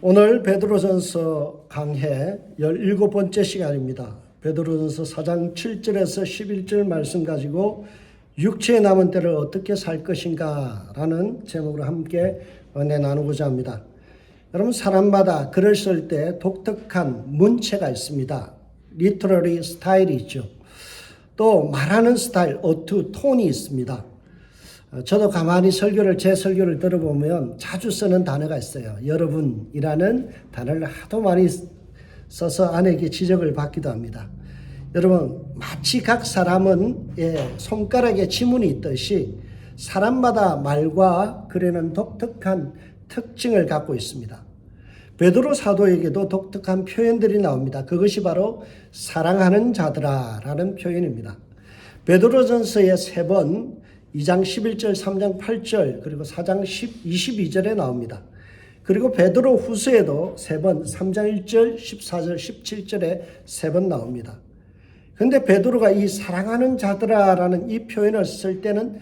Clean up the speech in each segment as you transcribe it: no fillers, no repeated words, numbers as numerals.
오늘 베드로전서 강해 17번째 시간입니다. 베드로전서 4장 7절에서 11절 말씀 가지고 육체에 남은 때를 어떻게 살 것인가 라는 제목으로 함께 은혜 나누고자 합니다. 여러분, 사람마다 글을 쓸 때 독특한 문체가 있습니다. 리터러리 스타일이 있죠. 또 말하는 스타일, 어투, 톤이 있습니다. 저도 가만히 제 설교를 들어보면 자주 쓰는 단어가 있어요. 여러분이라는 단어를 하도 많이 써서 아내에게 지적을 받기도 합니다. 여러분, 마치 각 사람은 손가락에 지문이 있듯이 사람마다 말과 글에는 독특한 특징을 갖고 있습니다. 베드로 사도에게도 독특한 표현들이 나옵니다. 그것이 바로 사랑하는 자들아 라는 표현입니다. 베드로전서에 3번 2장 11절, 3장 8절, 그리고 4장 22절에 나옵니다. 그리고 베드로 후서에도 3번 3장 1절, 14절, 17절에 3번 나옵니다. 그런데 베드로가 이 사랑하는 자들아라는 이 표현을 쓸 때는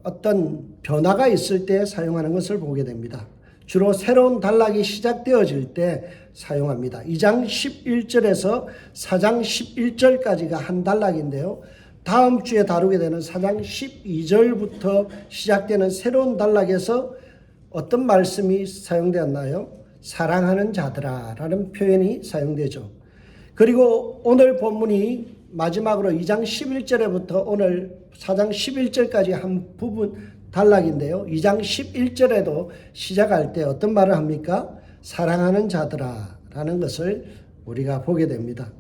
어떤 변화가 있을 때 사용하는 것을 보게 됩니다. 주로 새로운 단락이 시작되어질 때 사용합니다. 2장 11절에서 4장 11절까지가 한 단락인데요. 다음 주에 다루게 되는 4장 12절부터 시작되는 새로운 단락에서 어떤 말씀이 사용되었나요? 사랑하는 자들아 라는 표현이 사용되죠. 그리고 오늘 본문이 마지막으로 2장 11절에부터 오늘 4장 11절까지 한 부분 단락인데요. 2장 11절에도 시작할 때 어떤 말을 합니까? 사랑하는 자들아 라는 것을 우리가 보게 됩니다.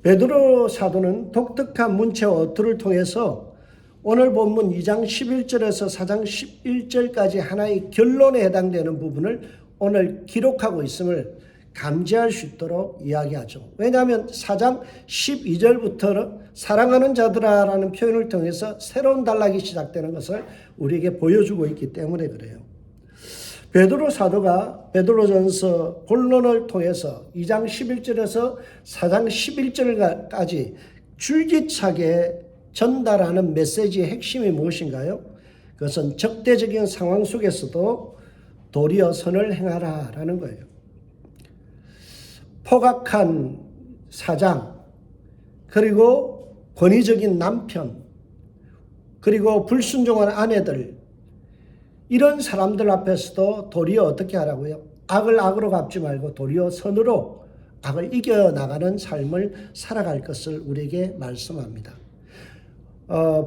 베드로 사도는 독특한 문체와 어투를 통해서 오늘 본문 2장 11절에서 4장 11절까지 하나의 결론에 해당되는 부분을 오늘 기록하고 있음을 감지할 수 있도록 이야기하죠. 왜냐하면 4장 12절부터 사랑하는 자들아라는 표현을 통해서 새로운 단락이 시작되는 것을 우리에게 보여주고 있기 때문에 그래요. 베드로 사도가 베드로전서 본론을 통해서 2장 11절에서 4장 11절까지 줄기차게 전달하는 메시지의 핵심이 무엇인가요? 그것은 적대적인 상황 속에서도 도리어 선을 행하라 라는 거예요. 포각한 사장, 그리고 권위적인 남편, 그리고 불순종한 아내들, 이런 사람들 앞에서도 도리어 어떻게 하라고요? 악을 악으로 갚지 말고 도리어 선으로 악을 이겨나가는 삶을 살아갈 것을 우리에게 말씀합니다.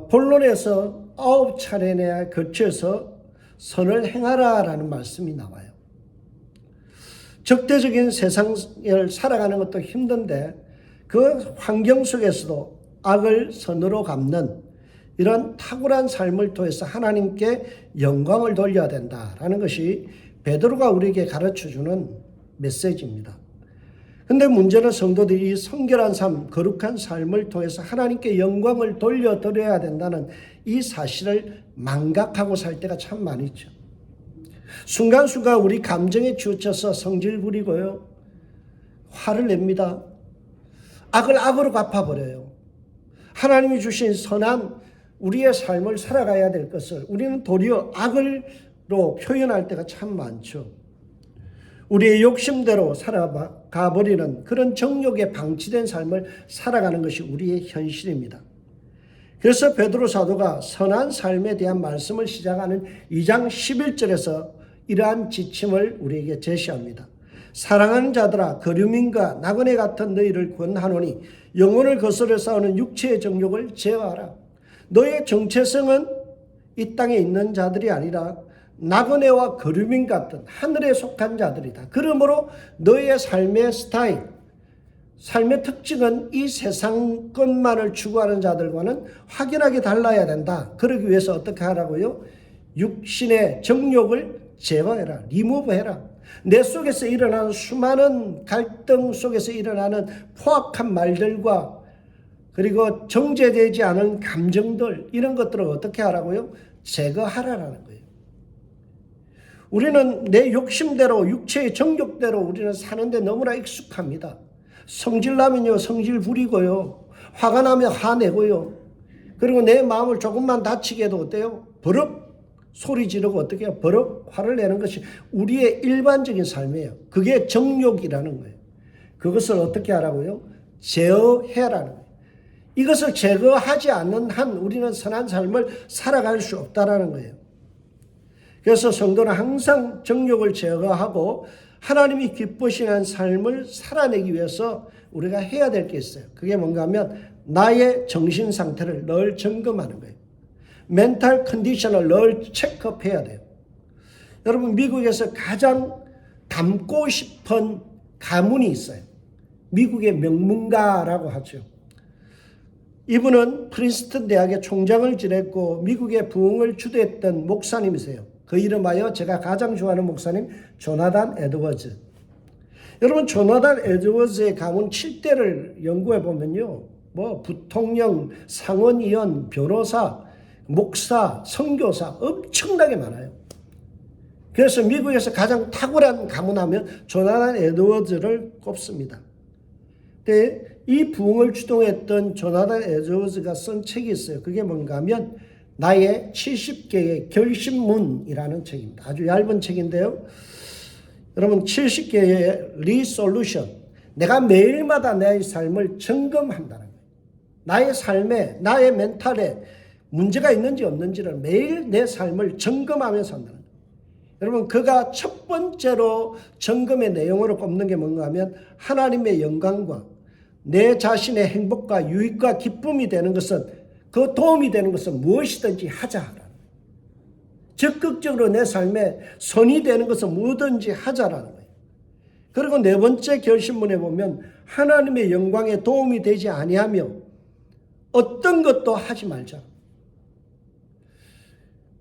본론에서 9차례에 걸쳐서 선을 행하라라는 말씀이 나와요. 적대적인 세상을 살아가는 것도 힘든데 그 환경 속에서도 악을 선으로 갚는 이런 탁월한 삶을 통해서 하나님께 영광을 돌려야 된다라는 것이 베드로가 우리에게 가르쳐주는 메시지입니다. 그런데 문제는 성도들이 이 성결한 삶, 거룩한 삶을 통해서 하나님께 영광을 돌려드려야 된다는 이 사실을 망각하고 살 때가 참 많이 있죠. 순간순간 우리 감정에 치우쳐서 성질 부리고요, 화를 냅니다. 악을 악으로 갚아버려요. 하나님이 주신 선한 우리의 삶을 살아가야 될 것을 우리는 도리어 악으로 표현할 때가 참 많죠. 우리의 욕심대로 살아가버리는 그런 정욕에 방치된 삶을 살아가는 것이 우리의 현실입니다. 그래서 베드로 사도가 선한 삶에 대한 말씀을 시작하는 2장 11절에서 이러한 지침을 우리에게 제시합니다. 사랑하는 자들아, 거류민과 나그네 같은 너희를 권하노니 영혼을 거스려 싸우는 육체의 정욕을 제어하라. 너의 정체성은 이 땅에 있는 자들이 아니라 나그네와 거류민 같은 하늘에 속한 자들이다. 그러므로 너의 삶의 스타일, 삶의 특징은 이 세상 것만을 추구하는 자들과는 확연하게 달라야 된다. 그러기 위해서 어떻게 하라고요? 육신의 정욕을 제거해라. 리무브해라. 내 속에서 일어나는 수많은 갈등 속에서 일어나는 포악한 말들과 그리고 정제되지 않은 감정들, 이런 것들을 어떻게 하라고요? 제거하라는 거예요. 우리는 내 욕심대로, 육체의 정욕대로 우리는 사는데 너무나 익숙합니다. 성질나면요, 성질 부리고요. 화가 나면 화내고요. 그리고 내 마음을 조금만 다치게 해도 어때요? 버럭 소리 지르고 어떻게 버럭 화를 내는 것이 우리의 일반적인 삶이에요. 그게 정욕이라는 거예요. 그것을 어떻게 하라고요? 제어해라는 거예요. 이것을 제거하지 않는 한 우리는 선한 삶을 살아갈 수 없다라는 거예요. 그래서 성도는 항상 정욕을 제거하고 하나님이 기쁘시는 삶을 살아내기 위해서 우리가 해야 될 게 있어요. 그게 뭔가 하면 나의 정신 상태를 늘 점검하는 거예요. 멘탈 컨디션을 늘 체크업해야 돼요. 여러분, 미국에서 가장 닮고 싶은 가문이 있어요. 미국의 명문가라고 하죠. 이분은 프린스턴 대학의 총장을 지냈고 미국의 부흥을 주도했던 목사님이세요. 그 이름하여 제가 가장 좋아하는 목사님 조나단 에드워즈. 여러분, 조나단 에드워즈의 가문 7대를 연구해 보면요, 부통령, 상원의원, 변호사, 목사, 선교사 엄청나게 많아요. 그래서 미국에서 가장 탁월한 가문하면 조나단 에드워즈를 꼽습니다. 근데 이 부흥을 주동했던 조나단 에드워즈가 쓴 책이 있어요. 그게 뭔가 하면 나의 70개의 결심문이라는 책입니다. 아주 얇은 책인데요. 여러분, 70개의 리솔루션, 내가 매일마다 내 삶을 점검한다는 거예요. 나의 삶에, 나의 멘탈에 문제가 있는지 없는지를 매일 내 삶을 점검하면서 한다는 거예요. 여러분, 그가 첫 번째로 점검의 내용으로 꼽는 게 뭔가 하면 하나님의 영광과 내 자신의 행복과 유익과 기쁨이 되는 것은, 그 도움이 되는 것은 무엇이든지 하자라는 거예요. 적극적으로 내 삶에 선이 되는 것은 뭐든지 하자라는 거예요. 그리고 네 번째 결심문에 보면 하나님의 영광에 도움이 되지 아니하며 어떤 것도 하지 말자.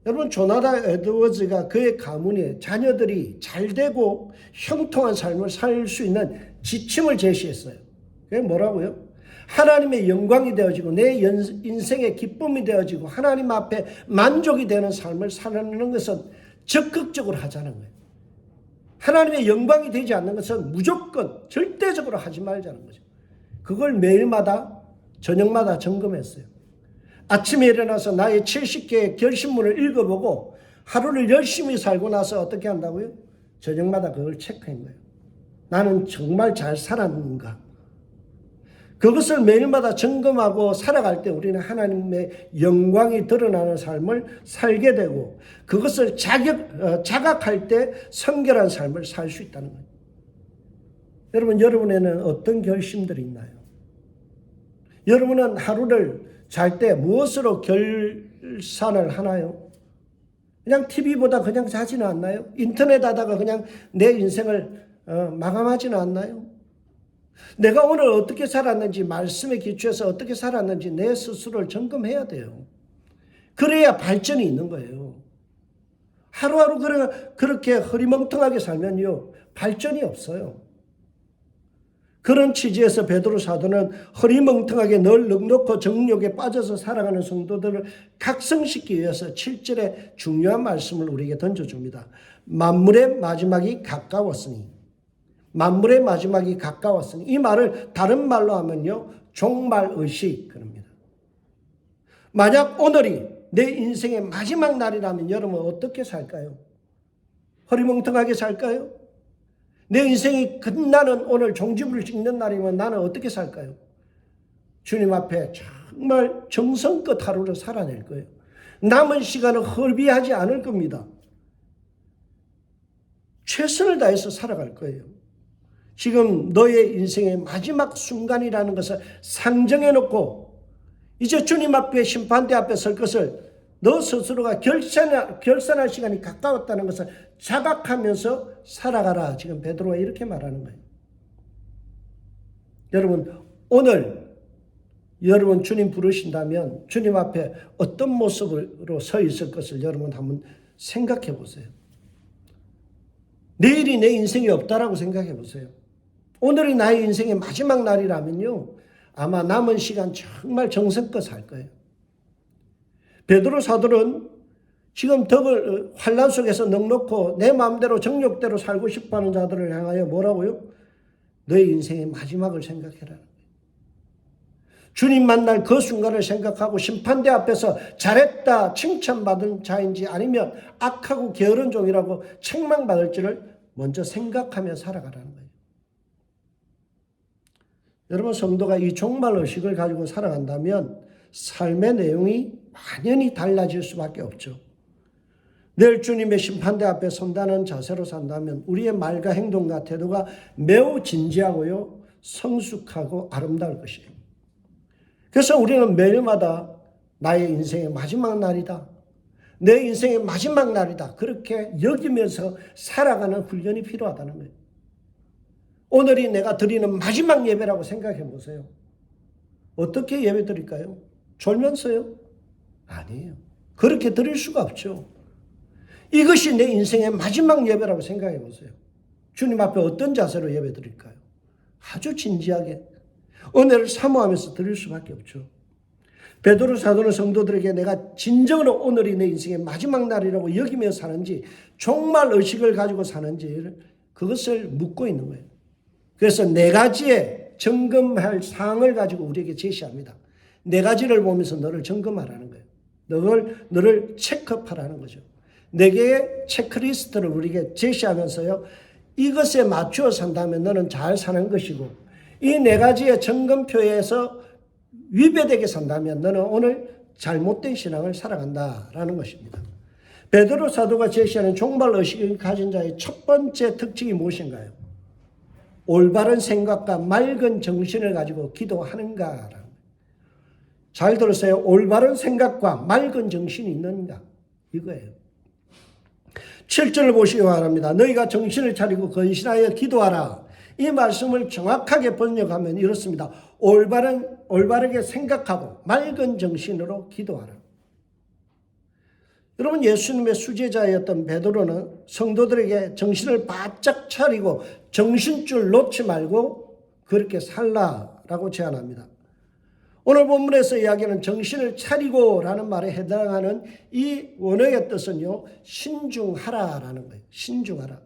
여러분, 조나단 에드워즈가 그의 가문에 자녀들이 잘되고 형통한 삶을 살 수 있는 지침을 제시했어요. 그게 뭐라고요? 하나님의 영광이 되어지고 내 인생의 기쁨이 되어지고 하나님 앞에 만족이 되는 삶을 살아내는 것은 적극적으로 하자는 거예요. 하나님의 영광이 되지 않는 것은 무조건 절대적으로 하지 말자는 거죠. 그걸 매일마다 저녁마다 점검했어요. 아침에 일어나서 나의 70개의 결심문을 읽어보고 하루를 열심히 살고 나서 어떻게 한다고요? 저녁마다 그걸 체크한 거예요. 나는 정말 잘 살았는가? 그것을 매일마다 점검하고 살아갈 때 우리는 하나님의 영광이 드러나는 삶을 살게 되고 그것을 자각할 때 성결한 삶을 살 수 있다는 거예요. 여러분, 여러분에는 어떤 결심들이 있나요? 여러분은 하루를 잘 때 무엇으로 결산을 하나요? 그냥 TV보다 그냥 자지는 않나요? 인터넷 하다가 그냥 내 인생을 마감하지는 않나요? 내가 오늘 어떻게 살았는지, 말씀에 기초해서 어떻게 살았는지 내 스스로를 점검해야 돼요. 그래야 발전이 있는 거예요. 하루하루 그렇게 흐리멍텅하게 살면요, 발전이 없어요. 그런 취지에서 베드로 사도는 흐리멍텅하게 늘 넉넉고 정욕에 빠져서 살아가는 성도들을 각성시키기 위해서 7절에 중요한 말씀을 우리에게 던져줍니다. 만물의 마지막이 가까웠으니. 만물의 마지막이 가까웠으니. 이 말을 다른 말로 하면요, 종말의식 그럽니다. 만약 오늘이 내 인생의 마지막 날이라면 여러분 어떻게 살까요? 흐리멍텅하게 살까요? 내 인생이 끝나는 오늘 종지부를 찍는 날이면 나는 어떻게 살까요? 주님 앞에 정말 정성껏 하루를 살아낼 거예요. 남은 시간을 허비하지 않을 겁니다. 최선을 다해서 살아갈 거예요. 지금 너의 인생의 마지막 순간이라는 것을 상정해 놓고 이제 주님 앞에 심판대 앞에 설 것을 너 스스로가 결산할 시간이 가까웠다는 것을 자각하면서 살아가라. 지금 베드로가 이렇게 말하는 거예요. 여러분, 오늘 여러분 주님 부르신다면 주님 앞에 어떤 모습으로 서 있을 것을 여러분 한번 생각해 보세요. 내일이 내 인생이 없다라고 생각해 보세요. 오늘이 나의 인생의 마지막 날이라면요, 아마 남은 시간 정말 정성껏 살 거예요. 베드로 사도는 지금 더블 환난 속에서 넉넉고 내 마음대로 정욕대로 살고 싶어하는 자들을 향하여 뭐라고요? 너의 인생의 마지막을 생각해라. 주님 만날 그 순간을 생각하고 심판대 앞에서 잘했다 칭찬받은 자인지 아니면 악하고 게으른 종이라고 책망받을지를 먼저 생각하며 살아가라는 거예요. 여러분, 성도가 이 종말의식을 가지고 살아간다면 삶의 내용이 완전히 달라질 수밖에 없죠. 내일 주님의 심판대 앞에 선다는 자세로 산다면 우리의 말과 행동과 태도가 매우 진지하고요, 성숙하고 아름다울 것이에요. 그래서 우리는 매일마다 나의 인생의 마지막 날이다, 내 인생의 마지막 날이다, 그렇게 여기면서 살아가는 훈련이 필요하다는 거예요. 오늘이 내가 드리는 마지막 예배라고 생각해 보세요. 어떻게 예배 드릴까요? 졸면서요? 아니에요. 그렇게 드릴 수가 없죠. 이것이 내 인생의 마지막 예배라고 생각해 보세요. 주님 앞에 어떤 자세로 예배 드릴까요? 아주 진지하게 은혜를 사모하면서 드릴 수밖에 없죠. 베드로 사도는 성도들에게 내가 진정으로 오늘이 내 인생의 마지막 날이라고 여기며 사는지, 종말 의식을 가지고 사는지 그것을 묻고 있는 거예요. 그래서 네 가지의 점검할 사항을 가지고 우리에게 제시합니다. 네 가지를 보면서 너를 점검하라는 거예요. 너를 체크하라는 거죠. 네 개의 체크리스트를 우리에게 제시하면서요, 이것에 맞추어 산다면 너는 잘 사는 것이고, 이 네 가지의 점검표에서 위배되게 산다면 너는 오늘 잘못된 신앙을 살아간다라는 것입니다. 베드로 사도가 제시하는 종말의식을 가진 자의 첫 번째 특징이 무엇인가요? 올바른 생각과 맑은 정신을 가지고 기도하는가라는 거예요. 잘 들으세요. 올바른 생각과 맑은 정신이 있는가, 이거예요. 7절을 보시기 바랍니다. 너희가 정신을 차리고 근신하여 기도하라. 이 말씀을 정확하게 번역하면 이렇습니다. 올바르게 생각하고 맑은 정신으로 기도하라. 여러분, 예수님의 수제자였던 베드로는 성도들에게 정신을 바짝 차리고 정신줄 놓지 말고 그렇게 살라라고 제안합니다. 오늘 본문에서 이야기하는 정신을 차리고라는 말에 해당하는 이 원어의 뜻은요, 신중하라라는 거예요. 신중하라.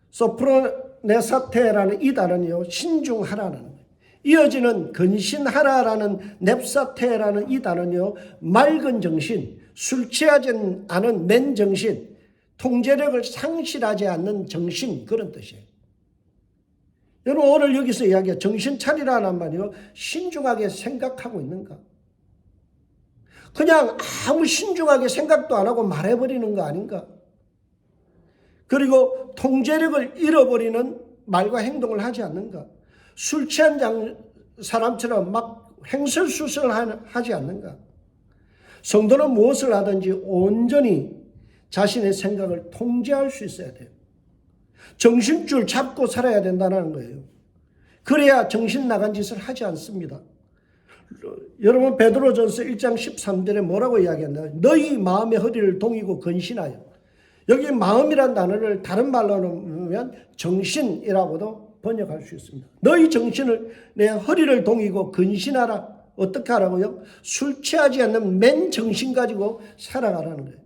소프로네사테라는 이 단어는요, 신중하라는 거예요. 이어지는 근신하라라는 넵사테라는 이 단어는요, 맑은 정신, 술 취하지 않은 맨정신, 통제력을 상실하지 않는 정신, 그런 뜻이에요. 여러분, 오늘 여기서 이야기해 정신 차리라는 말이요, 신중하게 생각하고 있는가? 그냥 아무 신중하게 생각도 안 하고 말해버리는 거 아닌가? 그리고 통제력을 잃어버리는 말과 행동을 하지 않는가? 술 취한 사람처럼 막 횡설수설하지 않는가? 성도는 무엇을 하든지 온전히 자신의 생각을 통제할 수 있어야 돼요. 정신줄 잡고 살아야 된다는 거예요. 그래야 정신 나간 짓을 하지 않습니다. 여러분, 베드로전서 1장 13절에 뭐라고 이야기했나요? 너희 마음의 허리를 동이고 근신하여. 여기 마음이란 단어를 다른 말로 하면 정신이라고도 번역할 수 있습니다. 너희 정신을, 내 허리를 동이고 근신하라. 어떻게 하라고요? 술 취하지 않는 맨정신 가지고 살아가라는 거예요.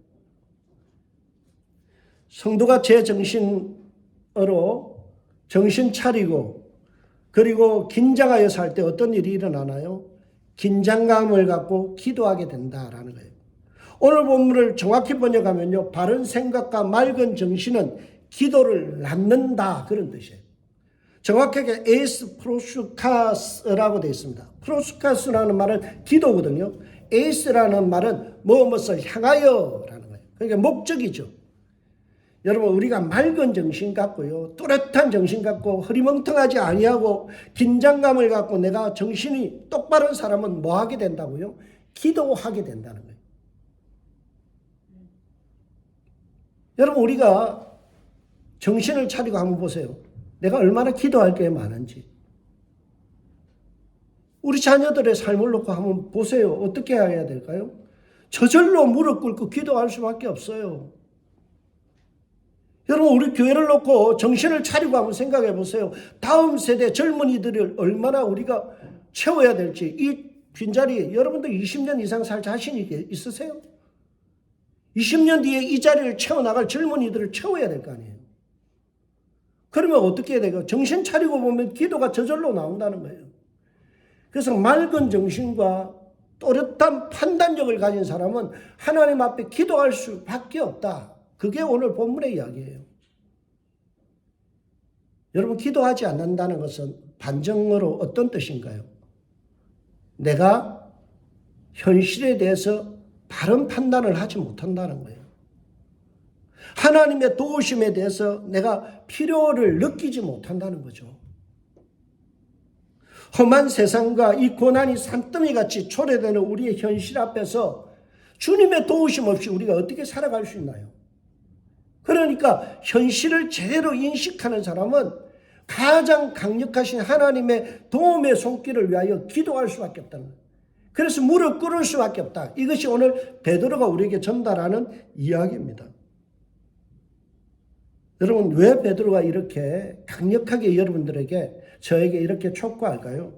성도가 제 정신으로 정신 차리고 그리고 긴장하여 살 때 어떤 일이 일어나나요? 긴장감을 갖고 기도하게 된다라는 거예요. 오늘 본문을 정확히 번역하면요, 바른 생각과 맑은 정신은 기도를 낳는다, 그런 뜻이에요. 정확하게 에이스 프로스카스라고 되어 있습니다. 프로스카스라는 말은 기도거든요. 에이스라는 말은 무엇을 향하여라는 거예요. 그러니까 목적이죠. 여러분, 우리가 맑은 정신 갖고요, 뚜렷한 정신 갖고 흐리멍텅하지 아니하고 긴장감을 갖고 내가 정신이 똑바른 사람은 뭐 하게 된다고요? 기도하게 된다는 거예요. 여러분, 우리가 정신을 차리고 한번 보세요. 내가 얼마나 기도할 게 많은지. 우리 자녀들의 삶을 놓고 한번 보세요. 어떻게 해야 될까요? 저절로 무릎 꿇고 기도할 수밖에 없어요. 여러분, 우리 교회를 놓고 정신을 차리고 한번 생각해 보세요. 다음 세대 젊은이들을 얼마나 우리가 채워야 될지. 이 빈자리, 여러분들 20년 이상 살 자신이 있으세요? 20년 뒤에 이 자리를 채워나갈 젊은이들을 채워야 될 거 아니에요. 그러면 어떻게 해야 돼요? 정신 차리고 보면 기도가 저절로 나온다는 거예요. 그래서 맑은 정신과 또렷한 판단력을 가진 사람은 하나님 앞에 기도할 수밖에 없다. 그게 오늘 본문의 이야기예요. 여러분, 기도하지 않는다는 것은 반정어로 어떤 뜻인가요? 내가 현실에 대해서 바른 판단을 하지 못한다는 거예요. 하나님의 도우심에 대해서 내가 필요를 느끼지 못한다는 거죠. 험한 세상과 이 고난이 산더미같이 초래되는 우리의 현실 앞에서 주님의 도우심 없이 우리가 어떻게 살아갈 수 있나요? 그러니까 현실을 제대로 인식하는 사람은 가장 강력하신 하나님의 도움의 손길을 위하여 기도할 수밖에 없다는 거예요. 그래서 무릎 꿇을 수밖에 없다. 이것이 오늘 베드로가 우리에게 전달하는 이야기입니다. 여러분, 왜 베드로가 이렇게 강력하게 여러분들에게, 저에게 이렇게 촉구할까요?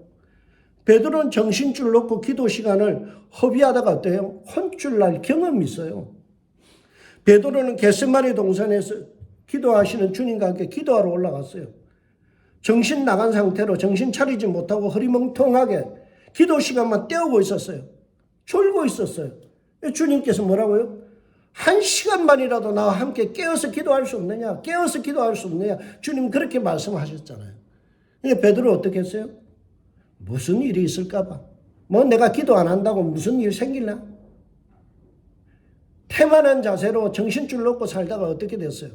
베드로는 정신줄 놓고 기도 시간을 허비하다가 어때요? 혼쭐 날 경험이 있어요. 베드로는 겟세마네 동산에서 기도하시는 주님과 함께 기도하러 올라갔어요. 정신 나간 상태로 정신 차리지 못하고 허리멍텅하게 기도 시간만 때우고 있었어요. 졸고 있었어요. 주님께서 뭐라고요? 1시간만이라도 나와 함께 깨어서 기도할 수 없느냐? 깨어서 기도할 수 없느냐? 주님 그렇게 말씀하셨잖아요. 그러니까 베드로 어떻게 했어요? 무슨 일이 있을까 봐. 뭐 내가 기도 안 한다고 무슨 일 생길나? 태만한 자세로 정신줄 놓고 살다가 어떻게 됐어요?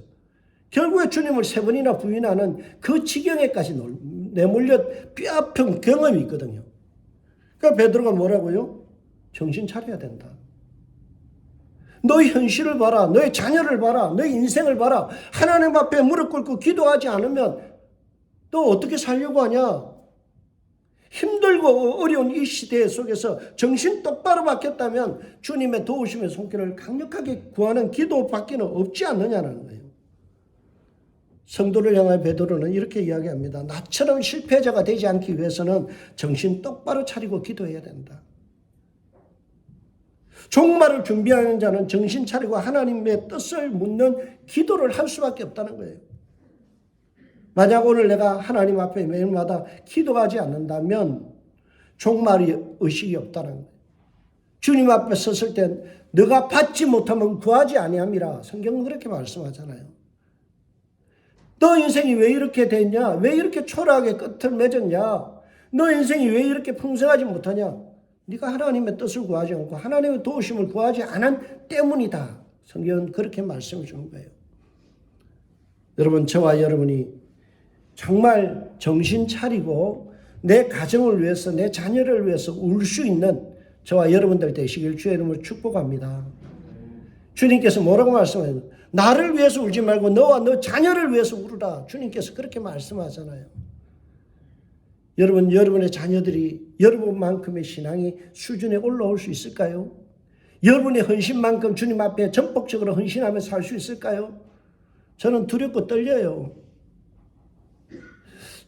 결국에 주님을 3번이나 부인하는 그 지경에까지 내몰려 뼈아픈 경험이 있거든요. 그러니까 베드로가 뭐라고요? 정신 차려야 된다. 너의 현실을 봐라. 너의 자녀를 봐라. 너의 인생을 봐라. 하나님 앞에 무릎 꿇고 기도하지 않으면 너 어떻게 살려고 하냐? 힘들고 어려운 이 시대 속에서 정신 똑바로 바뀌었다면 주님의 도우심의 손길을 강력하게 구하는 기도밖에는 없지 않느냐는 거예요. 성도를 향해 베드로는 이렇게 이야기합니다. 나처럼 실패자가 되지 않기 위해서는 정신 똑바로 차리고 기도해야 된다. 종말을 준비하는 자는 정신 차리고 하나님의 뜻을 묻는 기도를 할 수밖에 없다는 거예요. 만약 오늘 내가 하나님 앞에 매일마다 기도하지 않는다면 종말이 의식이 없다는 거예요. 주님 앞에 섰을 땐 너가 받지 못하면 구하지 아니함이라 성경은 그렇게 말씀하잖아요. 너 인생이 왜 이렇게 됐냐? 왜 이렇게 초라하게 끝을 맺었냐? 너 인생이 왜 이렇게 풍성하지 못하냐? 네가 하나님의 뜻을 구하지 않고 하나님의 도우심을 구하지 않은 때문이다. 성경은 그렇게 말씀해 주는 거예요. 여러분, 저와 여러분이 정말 정신 차리고 내 가정을 위해서, 내 자녀를 위해서 울 수 있는 저와 여러분들 되시길 주의 이름으로 축복합니다. 주님께서 뭐라고 말씀하세요? 나를 위해서 울지 말고 너와 너 자녀를 위해서 울으라. 주님께서 그렇게 말씀하잖아요. 여러분, 여러분의 자녀들이 여러분만큼의 신앙이 수준에 올라올 수 있을까요? 여러분의 헌신만큼 주님 앞에 전폭적으로 헌신하며 살 수 있을까요? 저는 두렵고 떨려요.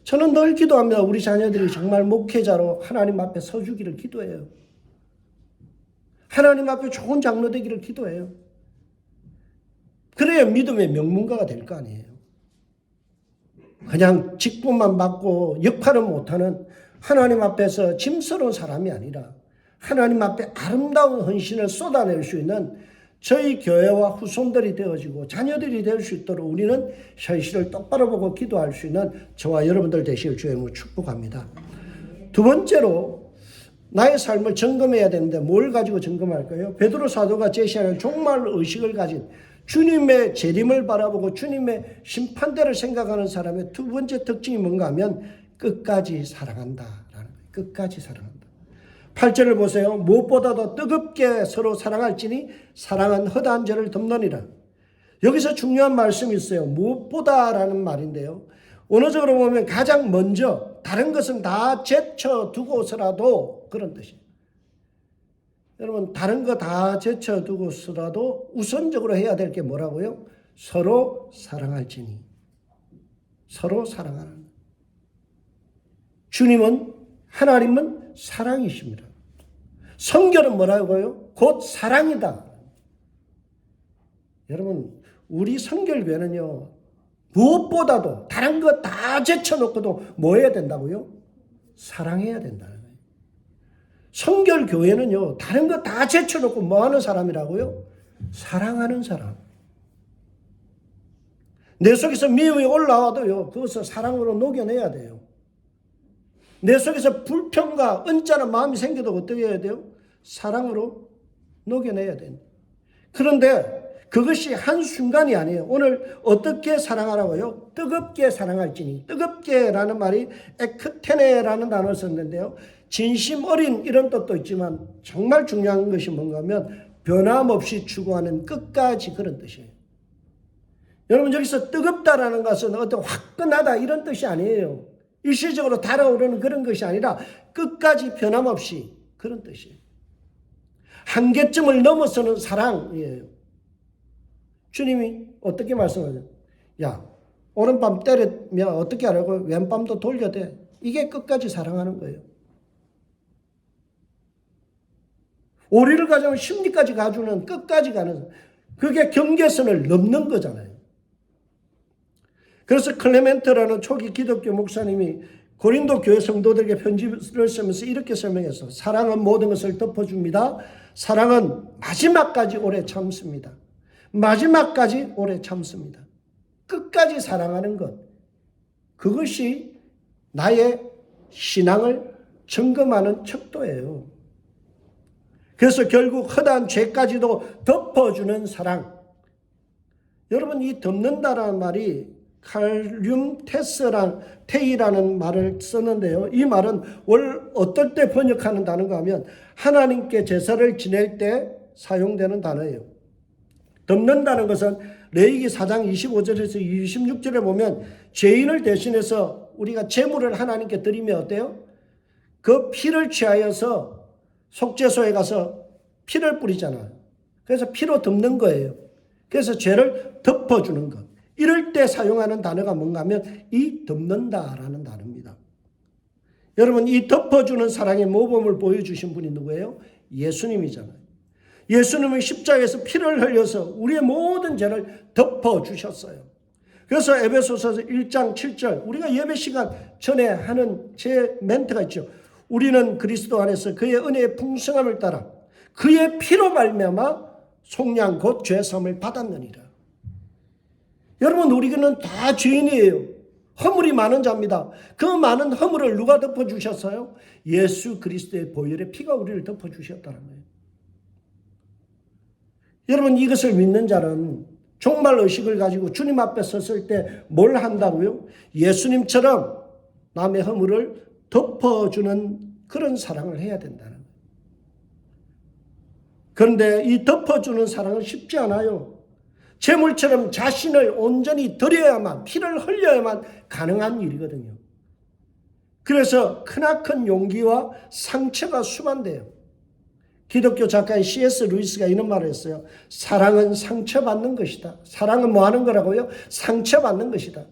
저는 늘 기도합니다. 우리 자녀들이 정말 목회자로 하나님 앞에 서주기를 기도해요. 하나님 앞에 좋은 장로 되기를 기도해요. 그래야 믿음의 명문가가 될 거 아니에요. 그냥 직분만 받고 역할을 못하는 하나님 앞에서 짐스러운 사람이 아니라 하나님 앞에 아름다운 헌신을 쏟아낼 수 있는 저희 교회와 후손들이 되어지고 자녀들이 될 수 있도록 우리는 현실을 똑바로 보고 기도할 수 있는 저와 여러분들 되시길 주의 이름으로 축복합니다. 두 번째로 나의 삶을 점검해야 되는데 뭘 가지고 점검할까요? 베드로 사도가 제시하는 종말 의식을 가진 주님의 재림을 바라보고 주님의 심판대를 생각하는 사람의 두 번째 특징이 뭔가 하면 끝까지 사랑한다라는 거예요. 끝까지 사랑한다. 8절을 보세요. 무엇보다도 뜨겁게 서로 사랑할지니 사랑은 허다한 죄를 덮느니라. 여기서 중요한 말씀이 있어요. 무엇보다라는 말인데요. 원어적으로 보면 가장 먼저 다른 것은 다 제쳐두고서라도 그런 뜻이에요. 여러분, 다른 거 다 제쳐두고서라도 우선적으로 해야 될 게 뭐라고요? 서로 사랑할지니. 서로 사랑하는. 주님은, 하나님은 사랑이십니다. 성경은 뭐라고요? 곧 사랑이다. 여러분, 우리 성결교회는요, 무엇보다도 다른 거 다 제쳐놓고도 뭐 해야 된다고요? 사랑해야 된다는 거예요. 성결교회는요, 다른 거 다 제쳐놓고 뭐 하는 사람이라고요? 사랑하는 사람. 내 속에서 미움이 올라와도요, 그것을 사랑으로 녹여내야 돼요. 내 속에서 불평과 언짢은 마음이 생겨도 어떻게 해야 돼요? 사랑으로 녹여내야 돼요. 그런데 그것이 한순간이 아니에요. 오늘 어떻게 사랑하라고요? 뜨겁게 사랑할지니. 뜨겁게라는 말이 에크테네라는 단어를 썼는데요. 진심 어린 이런 뜻도 있지만 정말 중요한 것이 뭔가 하면 변함없이 추구하는 끝까지 그런 뜻이에요. 여러분 여기서 뜨겁다라는 것은 어떤 화끈하다 이런 뜻이 아니에요. 일시적으로 달아오르는 그런 것이 아니라 끝까지 변함없이 그런 뜻이에요. 한계점을 넘어서는 사랑이에요. 주님이 어떻게 말씀하세요? 야, 오른밤 때리면 어떻게 하라고? 왼밤도 돌려대. 이게 끝까지 사랑하는 거예요. 오리를 가져면 심리까지 가주는 끝까지 가는, 그게 경계선을 넘는 거잖아요. 그래서 클레멘트라는 초기 기독교 목사님이 고린도 교회 성도들에게 편지를 쓰면서 이렇게 설명했어. 사랑은 모든 것을 덮어줍니다. 사랑은 마지막까지 오래 참습니다. 마지막까지 오래 참습니다. 끝까지 사랑하는 것. 그것이 나의 신앙을 점검하는 척도예요. 그래서 결국 허다한 죄까지도 덮어주는 사랑. 여러분 이 덮는다라는 말이 칼륨테스라는 말을 썼는데요. 이 말은 어떨 때 번역하는 단어가 하면 하나님께 제사를 지낼 때 사용되는 단어예요. 덮는다는 것은 레위기 4장 25절에서 26절에 보면 죄인을 대신해서 우리가 제물을 하나님께 드리면 어때요? 그 피를 취하여서 속죄소에 가서 피를 뿌리잖아요. 그래서 피로 덮는 거예요. 그래서 죄를 덮어주는 것. 이럴 때 사용하는 단어가 뭔가 하면 이 덮는다라는 단어입니다. 여러분 이 덮어주는 사랑의 모범을 보여주신 분이 누구예요? 예수님이잖아요. 예수님은 십자가에서 피를 흘려서 우리의 모든 죄를 덮어주셨어요. 그래서 에베소서 1장 7절 우리가 예배 시간 전에 하는 제 멘트가 있죠. 우리는 그리스도 안에서 그의 은혜의 풍성함을 따라 그의 피로 말미암아 속량 곧 죄사함을 받았느니라. 여러분 우리는 다 죄인이에요. 허물이 많은 자입니다. 그 많은 허물을 누가 덮어주셨어요? 예수 그리스도의 보혈의 피가 우리를 덮어주셨다는 거예요. 여러분 이것을 믿는 자는 종말 의식을 가지고 주님 앞에 섰을 때 뭘 한다고요? 예수님처럼 남의 허물을 덮어주는 그런 사랑을 해야 된다는 거예요. 그런데 이 덮어주는 사랑은 쉽지 않아요. 제물처럼 자신을 온전히 드려야만, 피를 흘려야만 가능한 일이거든요. 그래서 크나큰 용기와 상처가 수반돼요. 기독교 작가인 C.S. 루이스가 이런 말을 했어요. 사랑은 상처받는 것이다. 사랑은 뭐 하는 거라고요? 상처받는 것이다.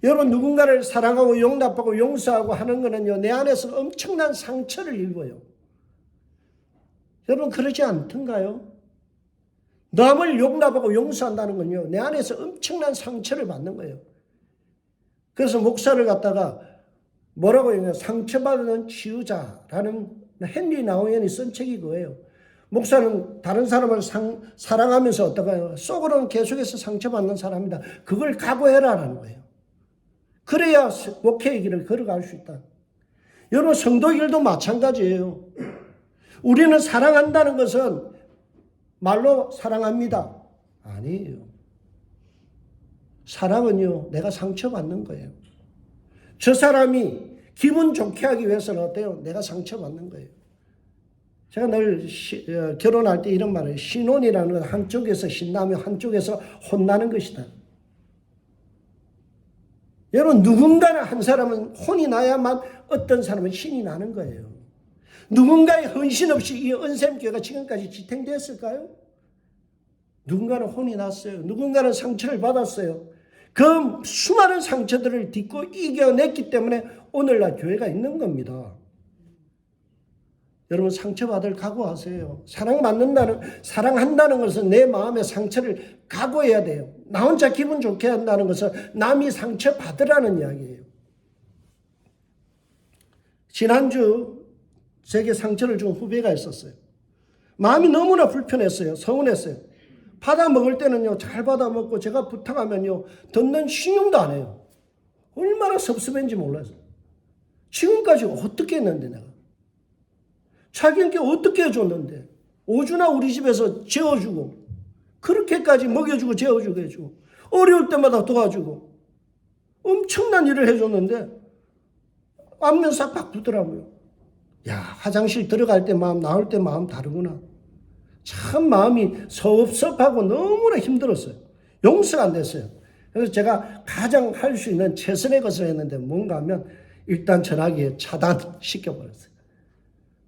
여러분 누군가를 사랑하고 용납하고 용서하고 하는 거는요, 내 안에서 엄청난 상처를 입어요. 여러분 그러지 않던가요? 남을 용납하고 용서한다는 건요, 내 안에서 엄청난 상처를 받는 거예요. 그래서 목사를 갖다가 뭐라고 해요? 상처받는 치유자라는 헨리 나우엔이 쓴 책이 그거예요. 목사는 다른 사람을 사랑하면서 어떨까요? 속으로는 계속해서 상처받는 사람이다. 그걸 각오해라라는 거예요. 그래야 목회의 길을 걸어갈 수 있다. 여러분 성도 일도 마찬가지예요. 우리는 사랑한다는 것은 말로 사랑합니다. 아니에요. 사랑은요, 내가 상처받는 거예요. 저 사람이 기분 좋게 하기 위해서는 어때요? 내가 상처받는 거예요. 제가 늘 결혼할 때 이런 말을 해요. 신혼이라는 건 한쪽에서 신나며 한쪽에서 혼나는 것이다. 여러분 누군가는 한 사람은 혼이 나야만 어떤 사람은 신이 나는 거예요. 누군가의 헌신 없이 이 은샘교회가 지금까지 지탱됐을까요? 누군가는 혼이 났어요. 누군가는 상처를 받았어요. 그 수많은 상처들을 딛고 이겨냈기 때문에 오늘날 교회가 있는 겁니다. 여러분 상처받을 각오하세요. 사랑한다는 것은 내 마음의 상처를 각오해야 돼요. 나 혼자 기분 좋게 한다는 것은 남이 상처받으라는 이야기예요. 지난주 제게 상처를 준 후배가 있었어요. 마음이 너무나 불편했어요. 서운했어요. 받아 먹을 때는요, 잘 받아 먹고 제가 부탁하면요, 듣는 신용도 안 해요. 얼마나 섭섭한지 몰라서. 지금까지 어떻게 했는데 내가. 자기한테 어떻게 해줬는데. 오주나 우리 집에서 재워주고, 그렇게까지 먹여주고 재워주고 해주고, 어려울 때마다 도와주고, 엄청난 일을 해줬는데, 안면 싹 바꾸더라고요. 야, 화장실 들어갈 때 마음, 나올 때 마음 다르구나. 참 마음이 섭섭하고 너무나 힘들었어요. 용서가 안 됐어요. 그래서 제가 가장 할 수 있는 최선의 것을 했는데 뭔가 하면 일단 전화기에 차단시켜버렸어요.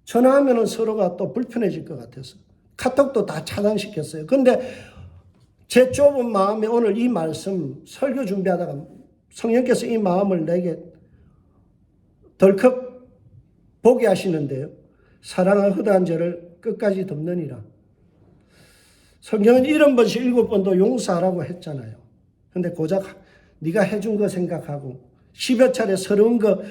전화하면 서로가 또 불편해질 것 같아서 카톡도 다 차단시켰어요. 근데 제 좁은 마음에 오늘 이 말씀 설교 준비하다가 성령께서 이 마음을 내게 덜컥 보게 하시는데요. 사랑을 허다한 죄를 끝까지 덮느니라. 성경은 70번씩 7번도 용서하라고 했잖아요. 근데 고작 네가 해준 거 생각하고 10여 차례 서러운 거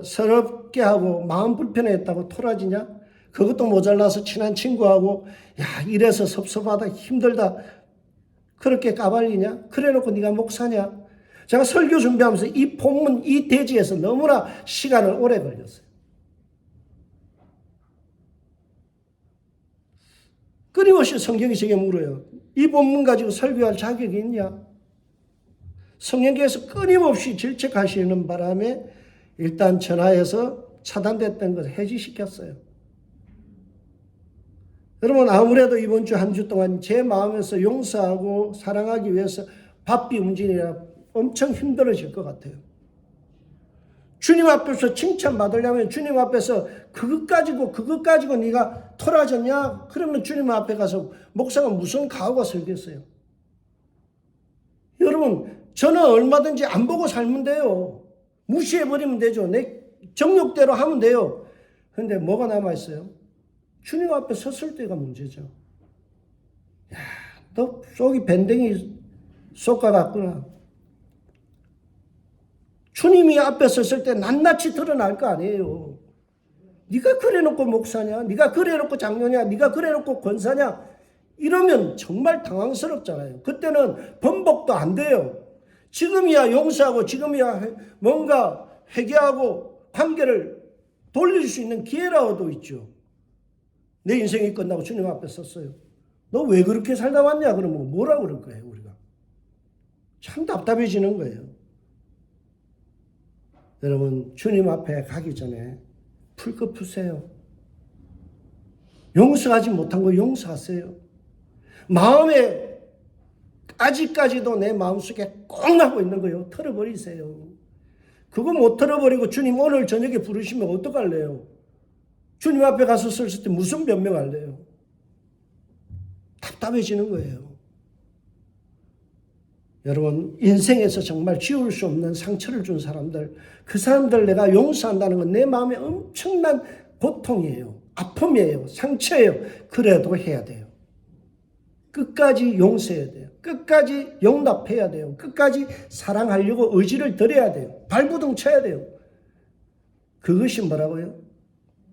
서럽게 하고 마음 불편했다고 토라지냐? 그것도 모자라서 친한 친구하고 야 이래서 섭섭하다 힘들다 그렇게 까발리냐? 그래놓고 네가 목사냐? 제가 설교 준비하면서 이 본문 이 대지에서 너무나 시간을 오래 걸렸어요. 끊임없이 성경이 제게 물어요. 이 본문 가지고 설교할 자격이 있냐? 성령께서 끊임없이 질책하시는 바람에 일단 전화해서 차단됐던 것을 해지시켰어요. 여러분 아무래도 이번 주 한 주 동안 제 마음에서 용서하고 사랑하기 위해서 바삐 움직이느라 엄청 힘들어질 것 같아요. 주님 앞에서 칭찬받으려면 주님 앞에서 그것 가지고 네가 토라졌냐? 그러면 주님 앞에 가서 목사가 무슨 각오가 설겠어요? 여러분 저는 얼마든지 안 보고 살면 돼요. 무시해버리면 되죠. 내 정욕대로 하면 돼요. 그런데 뭐가 남아있어요? 주님 앞에 섰을 때가 문제죠. 야, 너 속이 밴댕이 쏟아갔구나. 주님이 앞에 섰을 때 낱낱이 드러날 거 아니에요. 네가 그래놓고 목사냐? 네가 그래놓고 장로냐? 네가 그래놓고 권사냐? 이러면 정말 당황스럽잖아요. 그때는 번복도 안 돼요. 지금이야 용서하고 지금이야 뭔가 회개하고 관계를 돌릴 수 있는 기회라도 있죠. 내 인생이 끝나고 주님 앞에 섰어요. 너 왜 그렇게 살다 왔냐? 그러면 뭐라고 그럴 거예요, 우리가? 참 답답해지는 거예요. 여러분, 주님 앞에 가기 전에 풀 거 푸세요. 용서하지 못한 거 용서하세요. 마음에 아직까지도 내 마음속에 꼭 나고 있는 거요. 털어버리세요. 그거 못 털어버리고 주님 오늘 저녁에 부르시면 어떡할래요? 주님 앞에 가서 섰을 때 무슨 변명할래요? 답답해지는 거예요. 여러분 인생에서 정말 지울 수 없는 상처를 준 사람들, 그 사람들 내가 용서한다는 건 내 마음에 엄청난 고통이에요. 아픔이에요. 상처예요. 그래도 해야 돼요. 끝까지 용서해야 돼요. 끝까지 용납해야 돼요. 끝까지 사랑하려고 의지를 들여야 돼요. 발부둥 쳐야 돼요. 그것이 뭐라고요?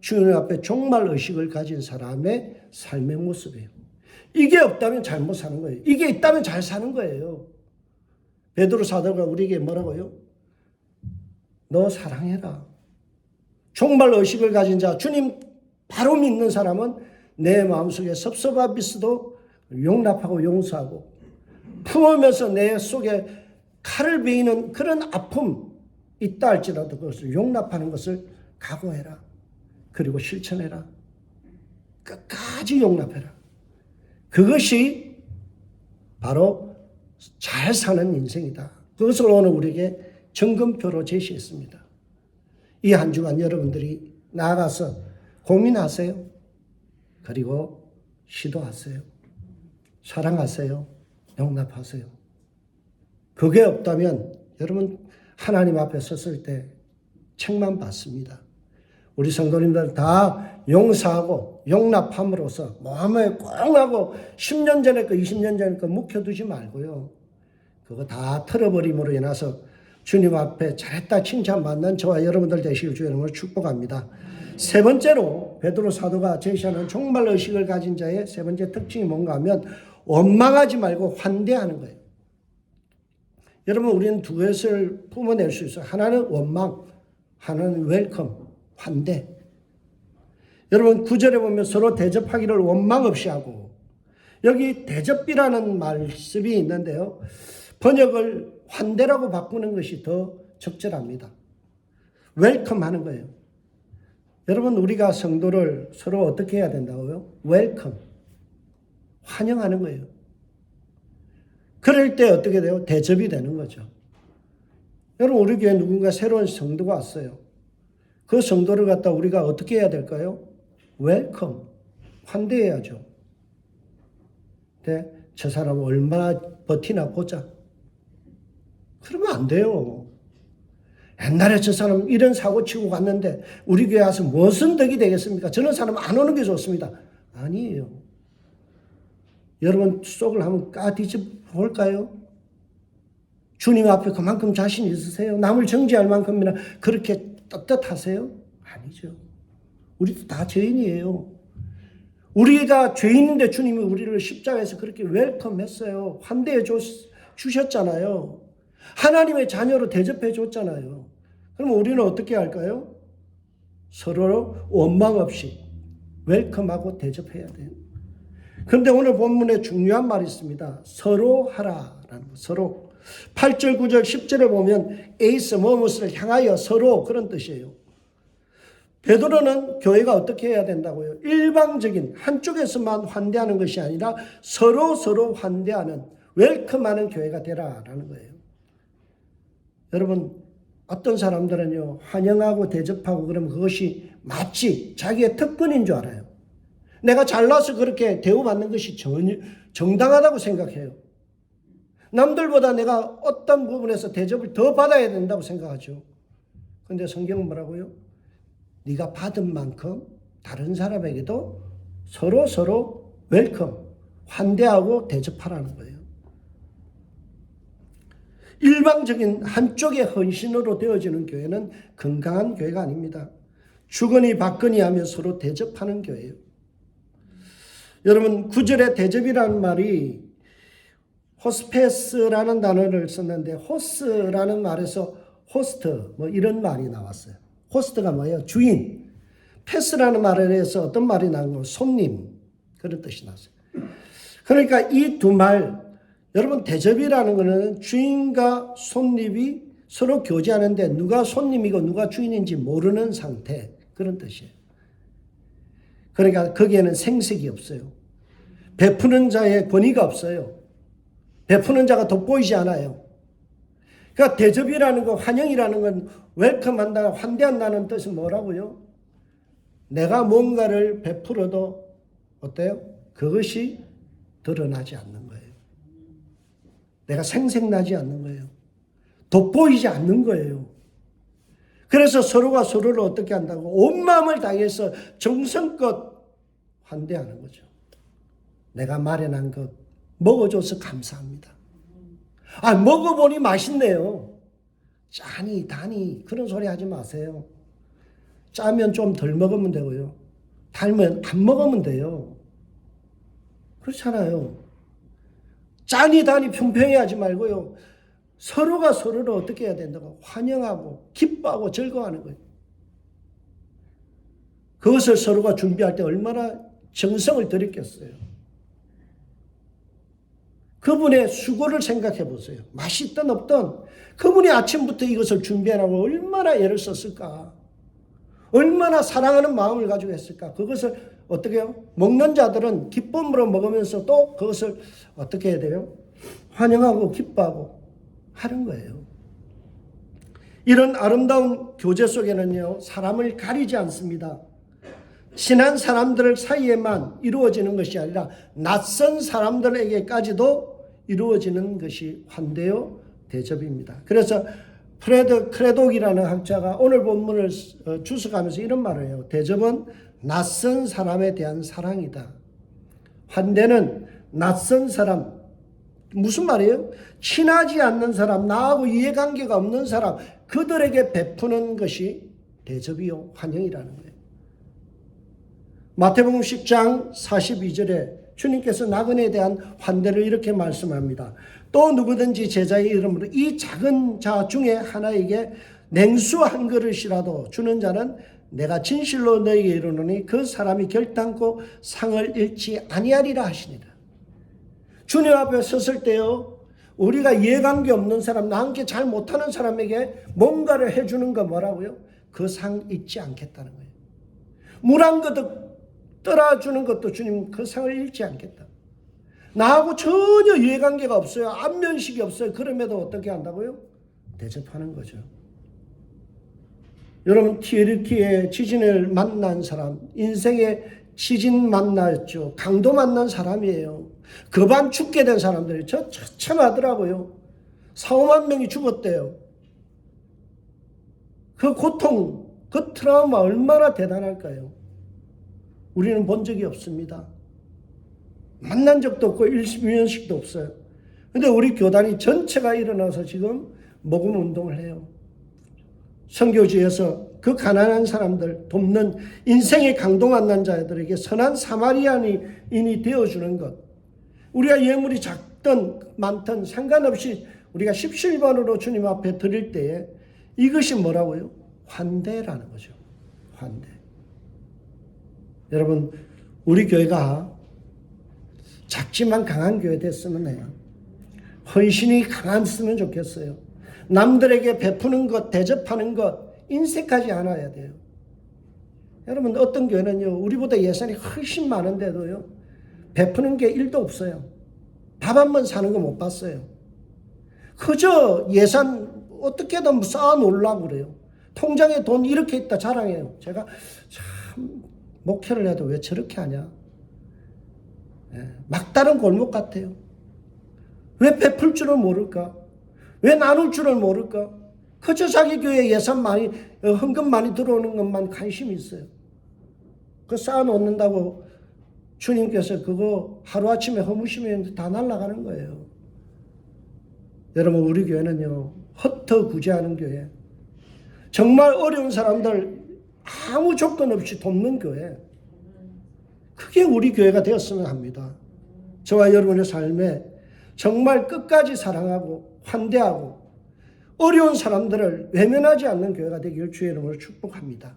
주님 앞에 종말 의식을 가진 사람의 삶의 모습이에요. 이게 없다면 잘못 사는 거예요. 이게 있다면 잘 사는 거예요. 베드로 사도가 우리에게 뭐라고요? 너 사랑해라. 종말 의식을 가진 자, 주님 바로 믿는 사람은 내 마음속에 섭섭한 비스도 용납하고 용서하고 품으면서 내 속에 칼을 베이는 그런 아픔 있다 할지라도 그것을 용납하는 것을 각오해라. 그리고 실천해라. 끝까지 용납해라. 그것이 바로 잘 사는 인생이다. 그것을 오늘 우리에게 점검표로 제시했습니다. 이 한 주간 여러분들이 나아가서 고민하세요. 그리고 시도하세요. 사랑하세요. 용납하세요. 그게 없다면 여러분 하나님 앞에 섰을 때 책만 받습니다. 우리 성도님들 다 용서하고 용납함으로써 마음에 꼭 하고 10년 전에 거 20년 전에 거 묵혀두지 말고요. 그거 다 털어버림으로 인해서 주님 앞에 잘했다 칭찬받는 저와 여러분들 되시길 주의 이름으로 축복합니다. 세 번째로 베드로 사도가 제시하는 정말 의식을 가진 자의 세 번째 특징이 뭔가 하면 원망하지 말고 환대하는 거예요. 여러분, 우리는 두 것을 뿜어낼 수 있어요. 하나는 원망, 하나는 웰컴, 환대. 여러분, 9절에 보면 서로 대접하기를 원망 없이 하고, 여기 대접이라는 말씀이 있는데요. 번역을 환대라고 바꾸는 것이 더 적절합니다. 웰컴 하는 거예요. 여러분, 우리가 성도를 서로 어떻게 해야 된다고요? 웰컴. 환영하는 거예요. 그럴 때 어떻게 돼요? 대접이 되는 거죠. 여러분, 우리 교회에 누군가 새로운 성도가 왔어요. 그 성도를 갖다 우리가 어떻게 해야 될까요? 웰컴. 환대해야죠. 근데 저 사람은 얼마나 버티나 보자. 그러면 안 돼요. 옛날에 저 사람 이런 사고 치고 갔는데 우리 교회 와서 무슨 덕이 되겠습니까? 저런 사람 안 오는 게 좋습니다. 아니에요. 여러분 속을 한번 까뒤집 볼까요? 주님 앞에 그만큼 자신 있으세요? 남을 정죄할 만큼이나 그렇게 떳떳하세요? 아니죠. 우리도 다 죄인이에요. 우리가 죄인인데 주님이 우리를 십자가에서 그렇게 웰컴했어요. 환대해 주셨잖아요. 하나님의 자녀로 대접해 줬잖아요. 그럼 우리는 어떻게 할까요? 서로 원망 없이 웰컴하고 대접해야 돼요. 그런데 오늘 본문에 중요한 말이 있습니다. 서로 하라라는 거. 서로. 8절, 9절, 10절에 보면 에이스 뭐뭇을 향하여 서로 그런 뜻이에요. 베드로는 교회가 어떻게 해야 된다고요? 일방적인 한쪽에서만 환대하는 것이 아니라 서로 환대하는 웰컴하는 교회가 되라라는 거예요. 여러분, 어떤 사람들은요, 환영하고 대접하고 그러면 그것이 마치 자기의 특권인 줄 알아요. 내가 잘나서 그렇게 대우받는 것이 전혀 정당하다고 생각해요. 남들보다 내가 어떤 부분에서 대접을 더 받아야 된다고 생각하죠. 그런데 성경은 뭐라고요? 네가 받은 만큼 다른 사람에게도 서로 웰컴, 환대하고 대접하라는 거예요. 일방적인 한쪽의 헌신으로 되어지는 교회는 건강한 교회가 아닙니다. 주거니 받거니 하며 서로 대접하는 교회예요. 여러분, 9절에 대접이라는 말이 호스페스라는 단어를 썼는데 호스라는 말에서 호스트 뭐 이런 말이 나왔어요. 호스트가 뭐예요? 주인. 페스라는 말에 대해서 어떤 말이 나온 거? 손님. 그런 뜻이 났어요. 그러니까 이 두 말, 여러분 대접이라는 것은 주인과 손님이 서로 교제하는데 누가 손님이고 누가 주인인지 모르는 상태. 그런 뜻이에요. 그러니까 거기에는 생색이 없어요. 베푸는 자의 권위가 없어요. 베푸는 자가 돋보이지 않아요. 그러니까 대접이라는 거, 환영이라는 건 웰컴한다, 환대한다는 뜻은 뭐라고요? 내가 뭔가를 베풀어도 어때요? 그것이 드러나지 않는 거예요. 내가 생색나지 않는 거예요. 돋보이지 않는 거예요. 그래서 서로가 서로를 어떻게 한다고? 온 마음을 다해서 정성껏 환대하는 거죠. 내가 마련한 것 먹어줘서 감사합니다. 먹어보니 맛있네요. 짜니 다니 그런 소리 하지 마세요. 짜면 좀 덜 먹으면 되고요. 달면 안 먹으면 돼요. 그렇잖아요. 짜니 다니 평평히 하지 말고요. 서로가 서로를 어떻게 해야 된다고? 환영하고 기뻐하고 즐거워하는 거예요. 그것을 서로가 준비할 때 얼마나 정성을 들였겠어요. 그분의 수고를 생각해 보세요. 맛있든 없든 그분이 아침부터 이것을 준비하라고 얼마나 애를 썼을까. 얼마나 사랑하는 마음을 가지고 했을까. 그것을 어떻게 해요? 먹는 자들은 기쁨으로 먹으면서 또 그것을 어떻게 해야 돼요? 환영하고 기뻐하고 하는 거예요. 이런 아름다운 교제 속에는요, 사람을 가리지 않습니다. 친한 사람들 사이에만 이루어지는 것이 아니라 낯선 사람들에게까지도 이루어지는 것이 환대요 대접입니다. 그래서 프레드 크레독이라는 학자가 오늘 본문을 주석하면서 이런 말을 해요. 대접은 낯선 사람에 대한 사랑이다. 환대는 낯선 사람을 무슨 말이에요? 친하지 않는 사람, 나하고 이해관계가 없는 사람, 그들에게 베푸는 것이 대접이요, 환영이라는 거예요. 마태복음 10장 42절에 주님께서 나그네에 대한 환대를 이렇게 말씀합니다. 또 누구든지 제자의 이름으로 이 작은 자 중에 하나에게 냉수 한 그릇이라도 주는 자는 내가 진실로 너희에게 이르노니 그 사람이 결단코 상을 잃지 아니하리라 하시니라. 주님 앞에 섰을 때요, 우리가 이해관계 없는 사람, 나와 함께 잘 못하는 사람에게 뭔가를 해주는 거 뭐라고요? 그 상 잊지 않겠다는 거예요. 물 한 그릇 떠라주는 것도 주님 그 상을 잃지 않겠다. 나하고 전혀 이해관계가 없어요. 안면식이 없어요. 그럼에도 어떻게 한다고요? 대접하는 거죠. 여러분, 티에르키의 지진을 만난 사람, 인생의 지진 만났죠. 강도 만난 사람이에요. 급한 죽게 된 사람들이 저 처참하더라고요. 4, 5만 명이 죽었대요. 그 고통, 그 트라우마 얼마나 대단할까요? 우리는 본 적이 없습니다. 만난 적도 없고 일면식도 없어요. 근데 우리 교단이 전체가 일어나서 지금 모금 운동을 해요. 선교지에서 그 가난한 사람들 돕는 인생의 강도 만난 자들에게 선한 사마리아인이 되어주는 것. 우리가 예물이 작든 많든 상관없이 우리가 십시일반으로 주님 앞에 드릴 때에 이것이 뭐라고요? 환대라는 거죠. 환대. 여러분, 우리 교회가 작지만 강한 교회 됐으면 해요. 헌신이 강했으면 좋겠어요. 남들에게 베푸는 것, 대접하는 것 인색하지 않아야 돼요. 여러분, 어떤 교회는요, 우리보다 예산이 훨씬 많은데도요, 베푸는 게 1도 없어요. 밥 한 번 사는 거 못 봤어요. 그저 예산 어떻게든 쌓아 놓으려고 그래요. 통장에 돈 이렇게 있다 자랑해요. 제가 참 목회를 해도 왜 저렇게 하냐. 막다른 골목 같아요. 왜 베풀 줄을 모를까? 왜 나눌 줄을 모를까? 그저 자기 교회 예산 많이, 헌금 많이 들어오는 것만 관심이 있어요. 그거 쌓아놓는다고 주님께서 그거 하루아침에 허무시면 다 날아가는 거예요. 여러분, 우리 교회는요, 헛터구제하는 교회. 정말 어려운 사람들 아무 조건 없이 돕는 교회. 그게 우리 교회가 되었으면 합니다. 저와 여러분의 삶에 정말 끝까지 사랑하고 환대하고 어려운 사람들을 외면하지 않는 교회가 되기를 주의 이름으로 축복합니다.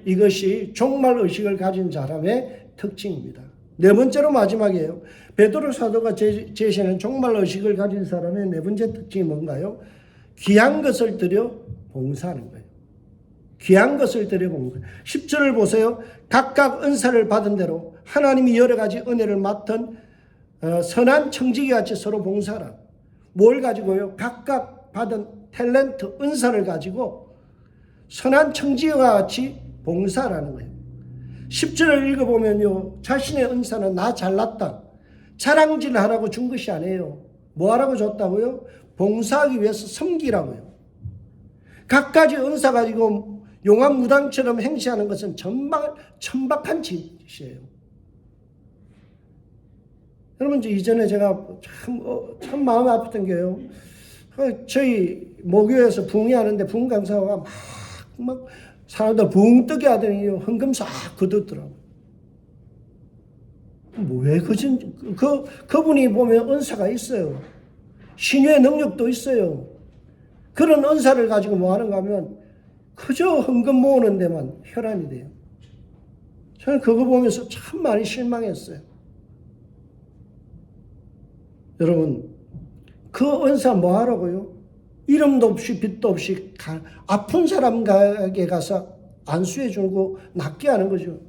이것이 종말 의식을 가진 사람의 특징입니다. 네 번째로 마지막이에요. 베드로 사도가 제시하는 종말 의식을 가진 사람의 네 번째 특징이 뭔가요? 귀한 것을 들여 봉사하는 거예요. 귀한 것을 들여 봉사. 10절을 보세요. 각각 은사를 받은 대로 하나님이 여러 가지 은혜를 맡은 선한 청지기 같이 서로 봉사하라. 뭘 가지고요? 각각 받은 탤런트, 은사를 가지고 선한 청지기와 같이 봉사라는 거예요. 10절을 읽어보면요, 자신의 은사는 나 잘났다, 자랑질 하라고 준 것이 아니에요. 뭐 하라고 줬다고요? 봉사하기 위해서 섬기라고요. 각가지 은사 가지고 용왕무당처럼 행시하는 것은 정말 천박한 짓이에요. 여러분, 이전에 제가 참 마음이 아팠던 게요, 저희 모교에서 부흥회하는데 부흥 강사가 막 사람들 붕 뜨게 하더니 헌금 싹 거뒀더라고요. 왜 그분이 보면 은사가 있어요. 신유의 능력도 있어요. 그런 은사를 가지고 뭐 하는가 하면 그저 헌금 모으는 데만 혈안이 돼요. 저는 그거 보면서 참 많이 실망했어요. 여러분, 그 은사 뭐 하라고요? 이름도 없이 빛도 없이 아픈 사람에게 가서 안수해 주고 낫게 하는 거죠.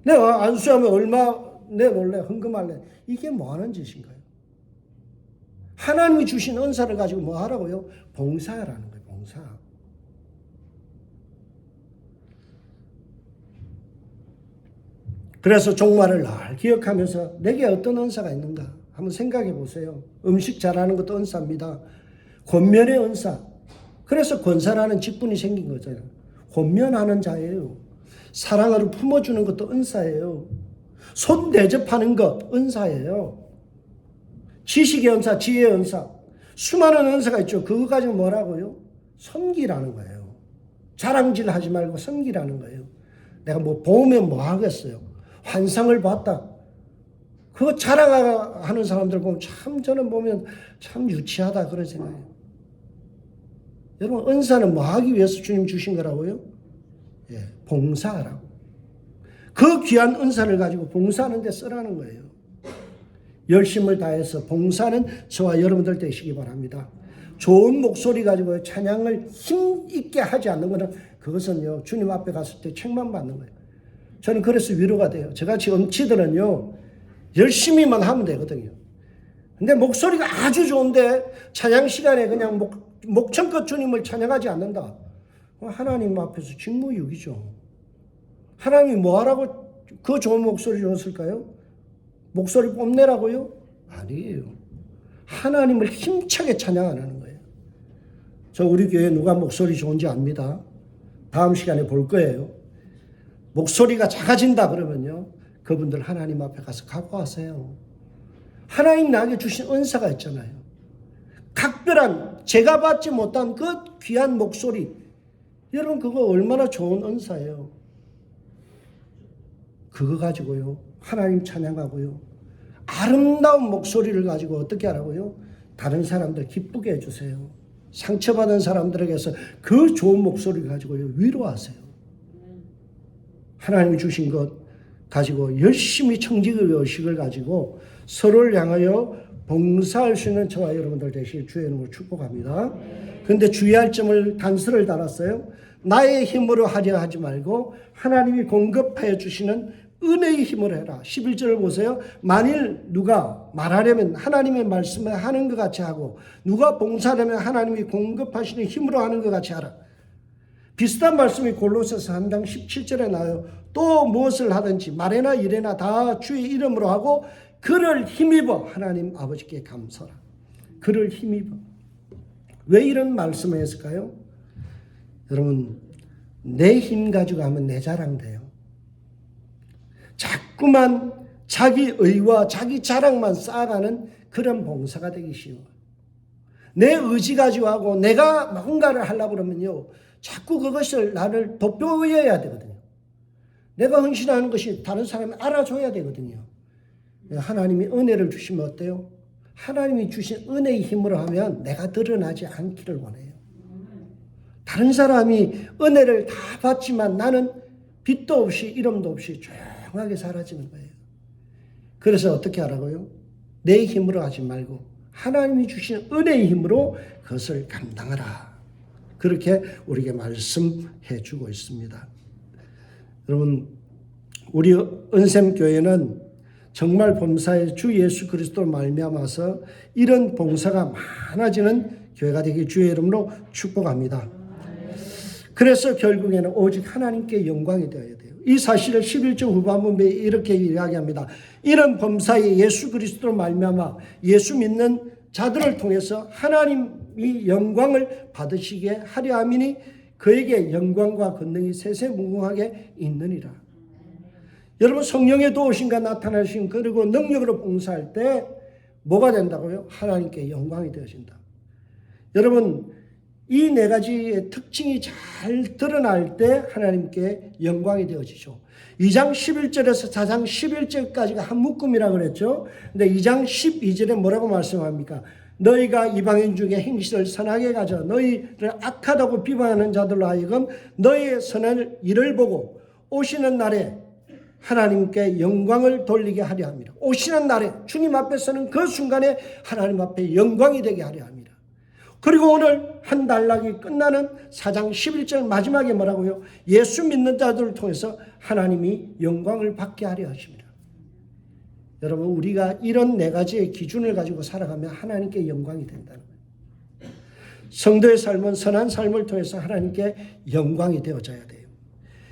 내가 안수하면 얼마 내놓을래? 헌금할래? 이게 뭐 하는 짓인가요? 하나님이 주신 은사를 가지고 뭐 하라고요? 봉사하라는 거예요. 봉사. 그래서 종말을 날 기억하면서 내게 어떤 은사가 있는가 한번 생각해 보세요. 음식 잘하는 것도 은사입니다. 권면의 은사. 그래서 권사라는 직분이 생긴 거잖아요. 권면하는 자예요. 사랑으로 품어주는 것도 은사예요. 손 대접하는 것 은사예요. 지식의 은사, 지혜의 은사, 수많은 은사가 있죠. 그거 가지고 뭐라고요? 섬기라는 거예요. 자랑질 하지 말고 섬기라는 거예요. 내가 뭐 보면 뭐 하겠어요. 환상을 봤다. 그거 자랑하는 사람들 보면 참 저는 보면 참 유치하다 그런 생각이에요. 여러분 은사는 뭐 하기 위해서 주님 주신 거라고요? 예, 봉사하라고. 그 귀한 은사를 가지고 봉사하는 데 쓰라는 거예요. 열심을 다해서 봉사는 저와 여러분들 되시기 바랍니다. 좋은 목소리 가지고 찬양을 힘있게 하지 않는 것은 그것은요 주님 앞에 갔을 때 책만 받는 거예요. 저는 그래서 위로가 돼요. 저같이 음치들은요 열심히만 하면 되거든요. 근데 목소리가 아주 좋은데 찬양 시간에 그냥 목청껏 주님을 찬양하지 않는다. 하나님 앞에서 직무유기죠. 하나님이 뭐하라고 그 좋은 목소리 줬을까요? 목소리 뽐내라고요? 아니에요. 하나님을 힘차게 찬양 안 하는 거예요. 저 우리 교회 누가 목소리 좋은지 압니다. 다음 시간에 볼 거예요. 목소리가 작아진다 그러면요. 그분들 하나님 앞에 가서 각오하세요. 하나님 나에게 주신 은사가 있잖아요. 각별한 제가 받지 못한 그 귀한 목소리. 여러분 그거 얼마나 좋은 은사예요. 그거 가지고요. 하나님 찬양하고요. 아름다운 목소리를 가지고 어떻게 하라고요? 다른 사람들 기쁘게 해주세요. 상처받은 사람들에게서 그 좋은 목소리를 가지고요. 위로하세요. 하나님이 주신 것 가지고 열심히 청지기의 의식을 가지고 서로를 향하여 봉사할 수 있는 저와 여러분들 되시길 주의 이름으로 축복합니다. 그런데 주의할 점을 단서를 달았어요. 나의 힘으로 하려 하지 말고 하나님이 공급하여 주시는 은혜의 힘으로 해라. 11절을 보세요. 만일 누가 말하려면 하나님의 말씀을 하는 것 같이 하고 누가 봉사하려면 하나님이 공급하시는 힘으로 하는 것 같이 하라. 비슷한 말씀이 골로새서 3장 17절에 나와요. 또 무엇을 하든지 말이나 일이나 다 주의 이름으로 하고 그를 힘입어 하나님 아버지께 감사라. 그를 힘입어. 왜 이런 말씀을 했을까요? 여러분 내 힘 가지고 하면 내 자랑 돼요. 자꾸만 자기 의와 자기 자랑만 쌓아가는 그런 봉사가 되기 쉬워요. 내 의지 가지고 하고 내가 뭔가를 하려고 그러면요. 자꾸 그것을 나를 돋보여야 되거든요. 내가 헌신하는 것이 다른 사람이 알아줘야 되거든요. 하나님이 은혜를 주시면 어때요? 하나님이 주신 은혜의 힘으로 하면 내가 드러나지 않기를 원해요. 다른 사람이 은혜를 다 받지만 나는 빛도 없이 이름도 없이 조용하게 사라지는 거예요. 그래서 어떻게 하라고요? 내 힘으로 하지 말고 하나님이 주신 은혜의 힘으로 그것을 감당하라. 그렇게 우리에게 말씀해 주고 있습니다. 여러분 우리 은샘교회는 정말 범사에 주 예수 그리스도를 말미암아서 이런 봉사가 많아지는 교회가 되기 주의 이름으로 축복합니다. 그래서 결국에는 오직 하나님께 영광이 되어야 돼요. 이 사실을 11절 후반부에 이렇게 이야기합니다. 이런 범사에 예수 그리스도를 말미암아 예수 믿는 자들을 통해서 하나님이 영광을 받으시게 하려 함이니 그에게 영광과 권능이 세세무궁하게 있느니라. 여러분 성령의 도우심과 나타나신 그리고 능력으로 봉사할 때 뭐가 된다고요? 하나님께 영광이 되어진다. 여러분 이 네 가지의 특징이 잘 드러날 때 하나님께 영광이 되어지죠. 2장 11절에서 4장 11절까지가 한 묶음이라고 그랬죠. 근데 2장 12절에 뭐라고 말씀합니까? 너희가 이방인 중에 행실을 선하게 가져 너희를 악하다고 비방하는 자들로 하여금 너희의 선한 일을 보고 오시는 날에 하나님께 영광을 돌리게 하려 합니다. 오시는 날에 주님 앞에 서는 그 순간에 하나님 앞에 영광이 되게 하려 합니다. 그리고 오늘 한 단락이 끝나는 4장 11절 마지막에 뭐라고요? 예수 믿는 자들을 통해서 하나님이 영광을 받게 하려 하십니다. 여러분 우리가 이런 네 가지의 기준을 가지고 살아가면 하나님께 영광이 된다는 거예요. 성도의 삶은 선한 삶을 통해서 하나님께 영광이 되어져야 돼요.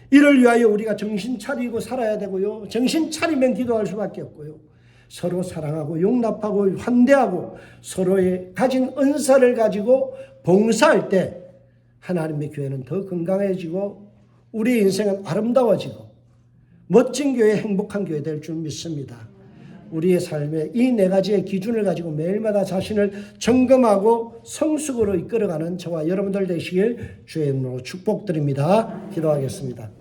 이를 위하여 우리가 정신 차리고 살아야 되고요. 정신 차리면 기도할 수밖에 없고요. 서로 사랑하고 용납하고 환대하고 서로의 가진 은사를 가지고 봉사할 때 하나님의 교회는 더 건강해지고 우리 인생은 아름다워지고 멋진 교회, 행복한 교회 될 줄 믿습니다. 우리의 삶에 이 네 가지의 기준을 가지고 매일마다 자신을 점검하고 성숙으로 이끌어가는 저와 여러분들 되시길 주의 이름으로 축복드립니다. 기도하겠습니다.